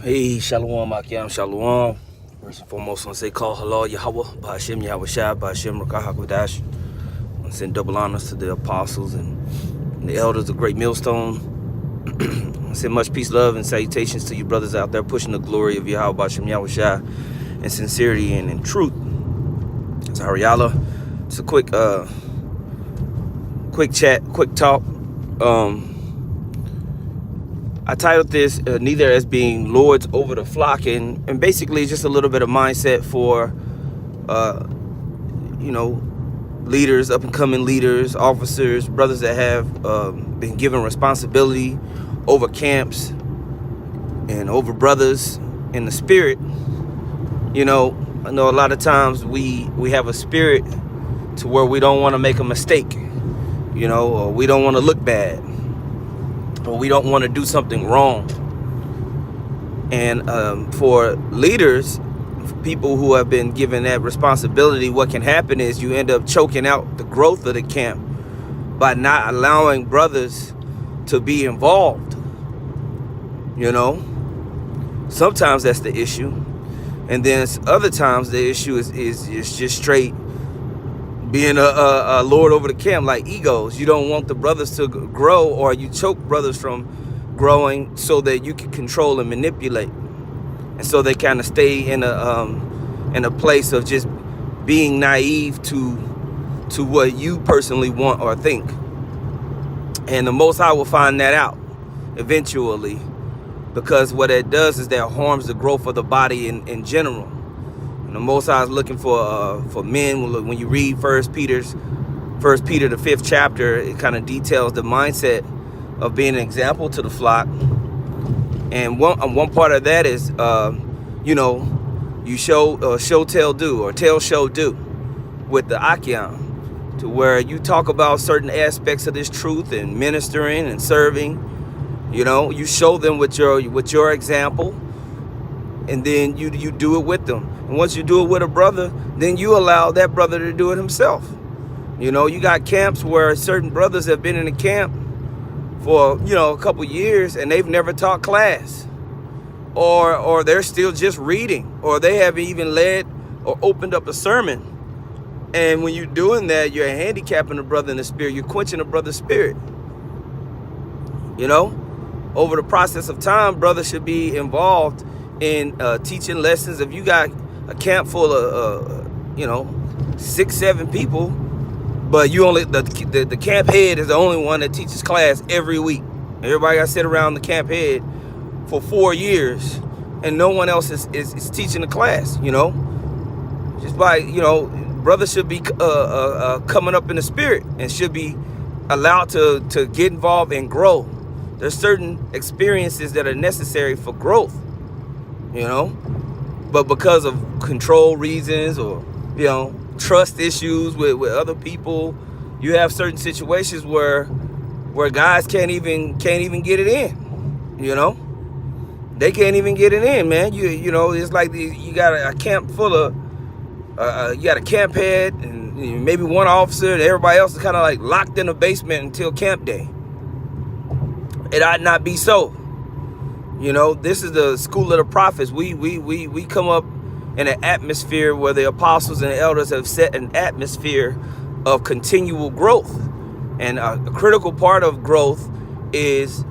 Hey, Shalom, Akim, Shalom. First and foremost, I want to say call halal Yahweh, Ba'ashem Yahweh Shai, Ba'ashem Rakah HaKodash. I want to send double honors to the apostles and the elders of Great Millstone. I want to send much peace, love, and salutations to you brothers out there pushing the glory of Yahweh, Ba'ashem Yahweh Shai, in sincerity and in truth. It's Ariala. It's a quick chat, quick talk. I titled this neither as being lords over the flock, and basically just a little bit of mindset for leaders, up and coming leaders, officers, brothers that have been given responsibility over camps and over brothers in the spirit. I know a lot of times we have a spirit to where we don't want to make a mistake, or we don't want to look bad, or we don't want to do something wrong. And for leaders, for people who have been given that responsibility, what can happen is you end up choking out the growth of the camp by not allowing brothers to be involved. Sometimes that's the issue. And then other times the issue is just straight being a lord over the camp, like egos. You don't want the brothers to grow, or you choke brothers from growing so that you can control and manipulate, and so they kind of stay in a place of just being naive to what you personally want or think. And the Most High will find that out eventually, because what it does is that harms the growth of the body in general. And the Most High is looking for men. When you read First Peter, the 5th chapter, it kind of details the mindset of being an example to the flock. And one part of that is, you show tell do, or tell show do, with the Akim, to where you talk about certain aspects of this truth and ministering and serving. You show them with your example, and then you do it with them. And once you do it with a brother, then you allow that brother to do it himself. You got camps where certain brothers have been in the camp for, a couple years, and they've never taught class. Or they're still just reading, or they haven't even led or opened up a sermon. And when you're doing that, you're handicapping a brother in the spirit. You're quenching a brother's spirit. Over the process of time, brothers should be involved in teaching lessons. If you got a camp full of 6-7 people, but you only the camp head is the only one that teaches class every week. Everybody got to sit around the camp head for 4 years, and no one else is teaching the class. Just by brothers should be coming up in the spirit and should be allowed to get involved and grow. There's certain experiences that are necessary for growth, but because of control reasons or trust issues with other people, you have certain situations where guys can't even get it in. They can't even get it in, man. It's like you got a camp full of you got a camp head and maybe one officer, and everybody else is kind of like locked in a basement until camp day. It ought not be so. This is the school of the prophets. We come up in an atmosphere where the apostles and the elders have set an atmosphere of continual growth. And a critical part of growth is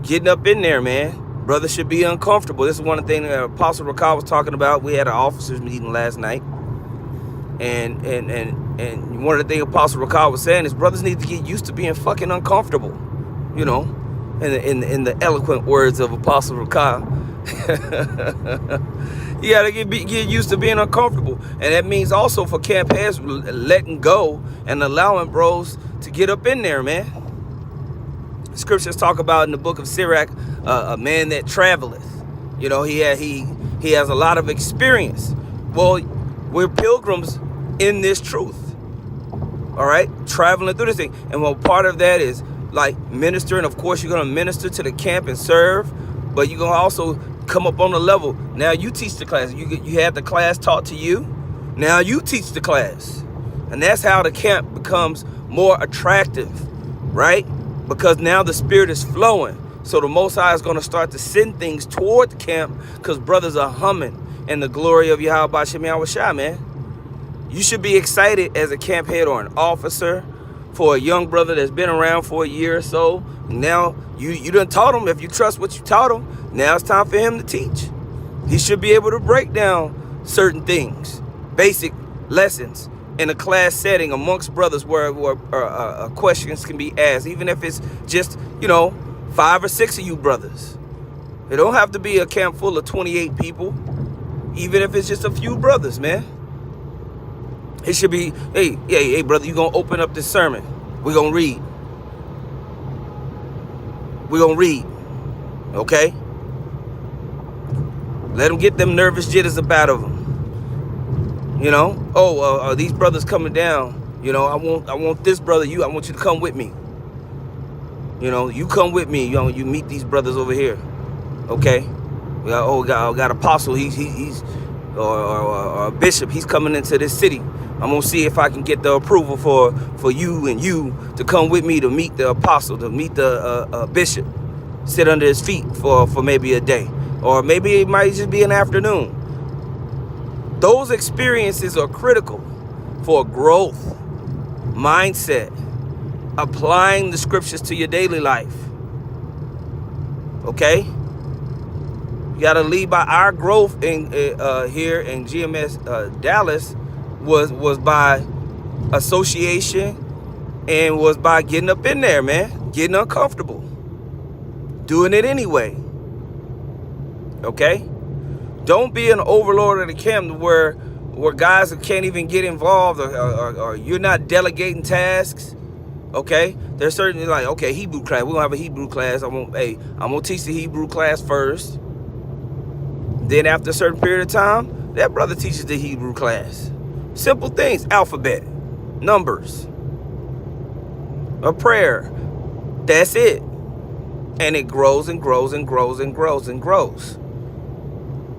getting up in there, man. Brothers should be uncomfortable. This is one of the things that Apostle Rakah was talking about. We had an officers meeting last night. And one of the things Apostle Rakah was saying is brothers need to get used to being fucking uncomfortable. In the eloquent words of Apostle Rakah. You gotta get used to being uncomfortable. And that means also for camp heads letting go and allowing bros to get up in there, man. Scriptures talk about in the book of Sirach, a man that traveleth. He has a lot of experience. Well, we're pilgrims in this truth. All right, traveling through this thing. And well, part of that is like ministering. Of course, you're going to minister to the camp and serve, but you're going to also come up on the level. Now you teach the class. You have the class taught to you. Now you teach the class. And that's how the camp becomes more attractive, right? Because now the spirit is flowing. So the Most High is going to start to send things toward the camp because brothers are humming in the glory of Yahweh B'Shem Yahushua, man. You should be excited as a camp head or an officer for a young brother that's been around for a year or so. Now you done taught him. If you trust what you taught him, now it's time for him to teach. He should be able to break down certain things, basic lessons in a class setting amongst brothers where questions can be asked, even if it's just, 5 or 6 of you brothers. It don't have to be a camp full of 28 people, even if it's just a few brothers, man. It should be, hey, brother, you gonna open up this sermon. We're gonna read. We're gonna read, okay? Let them get them nervous jitters about of them. These brothers coming down. I want this brother. I want you to come with me. You come with me. You meet these brothers over here, okay? We got apostle. He's or a bishop. He's coming into this city. I'm gonna see if I can get the approval for you and you to come with me to meet the apostle, to meet the bishop, sit under his feet for maybe a day, or maybe it might just be an afternoon. Those experiences are critical for growth, mindset, applying the scriptures to your daily life. Okay? You got to lead by our growth in here in GMS Dallas was by association and was by getting up in there, man, getting uncomfortable, doing it anyway. Okay? Don't be an overlord of the camp where guys can't even get involved or you're not delegating tasks. Okay? They're certainly like, okay, Hebrew class. We're gonna have a Hebrew class. I'm gonna teach the Hebrew class first. Then after a certain period of time, that brother teaches the Hebrew class. Simple things, alphabet, numbers, a prayer. That's it. And it grows and grows and grows and grows and grows.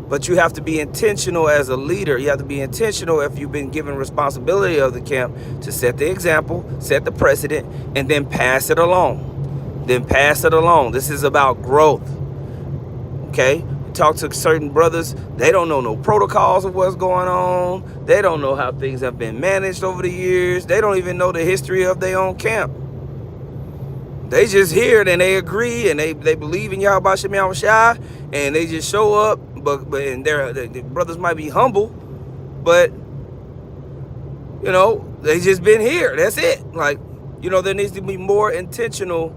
But you have to be intentional as a leader. You have to be intentional if you've been given responsibility of the camp to set the example, set the precedent, and then pass it along. This is about growth. Okay? Talk to certain brothers, they don't know no protocols of what's going on. They don't know how things have been managed over the years. They don't even know the history of their own camp. They just hear it and they agree and they believe in Yahweh B'Shem Yahushua and they just show up. But the brothers might be humble, but they just been here. That's it. Like, there needs to be more intentional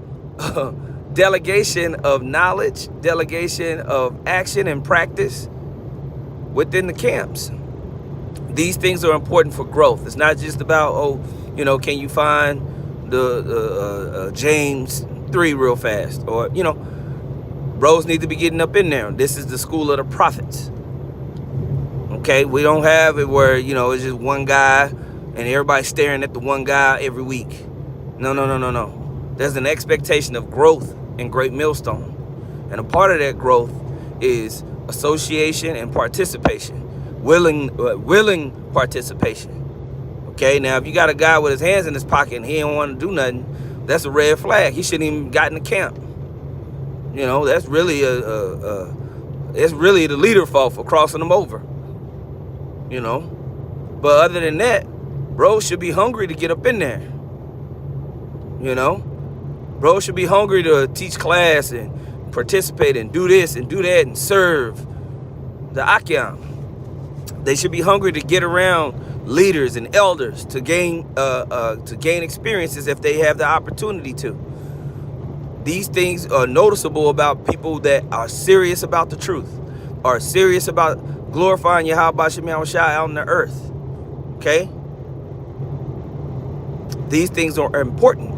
delegation of knowledge, delegation of action and practice within the camps. These things are important for growth. It's not just about, can you find the James 3 real fast? Or, bros need to be getting up in there. This is the school of the prophets. Okay? We don't have it where, it's just one guy and everybody's staring at the one guy every week. No. There's an expectation of growth in Great Millstone. And a part of that growth is association and participation. Willing participation. Okay? Now, if you got a guy with his hands in his pocket and he don't want to do nothing, that's a red flag. He shouldn't even got in the camp. That's really it's really the leader's fault for crossing them over. But other than that, bros should be hungry to get up in there. Bros should be hungry to teach class and participate and do this and do that and serve the Akyam. They should be hungry to get around leaders and elders to gain experiences if they have the opportunity to. These things are noticeable about people that are serious about the truth, are serious about glorifying Yahweh B'Shem Yahushua out on the earth. Okay? These things are important.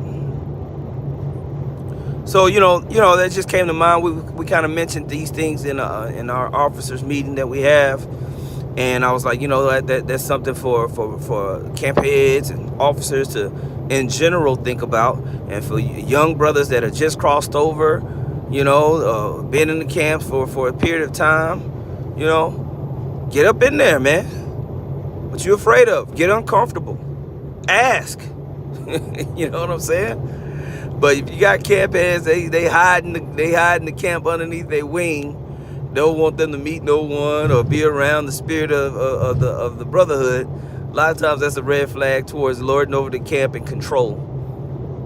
So, that just came to mind. We kind of mentioned these things in our officers meeting that we have. And I was like, that's something for camp heads and officers to, in general, think about. And for young brothers that have just crossed over, been in the camps for a period of time, get up in there, man. What you afraid of? Get uncomfortable. Ask. You know what I'm saying? But if you got camp heads, they hide in the camp underneath their wing. Don't want them to meet no one or be around the spirit of the brotherhood. A lot of times that's a red flag towards lording over the camp and control.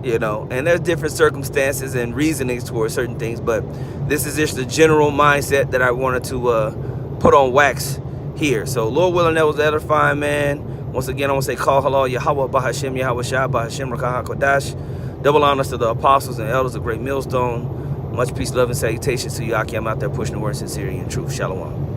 You know, and there's different circumstances and reasonings towards certain things, but this is just the general mindset that I wanted to put on wax here. So Lord willing, that was edifying, man. Once again, I want to say call halal Yahweh Bahashem Yahweh Shah Bahashem Rakah HaKodash. Double honors to the apostles and elders of Great Millstone. Much peace, love, and salutations to you. I'm out there pushing the word sincerity and truth. Shalom.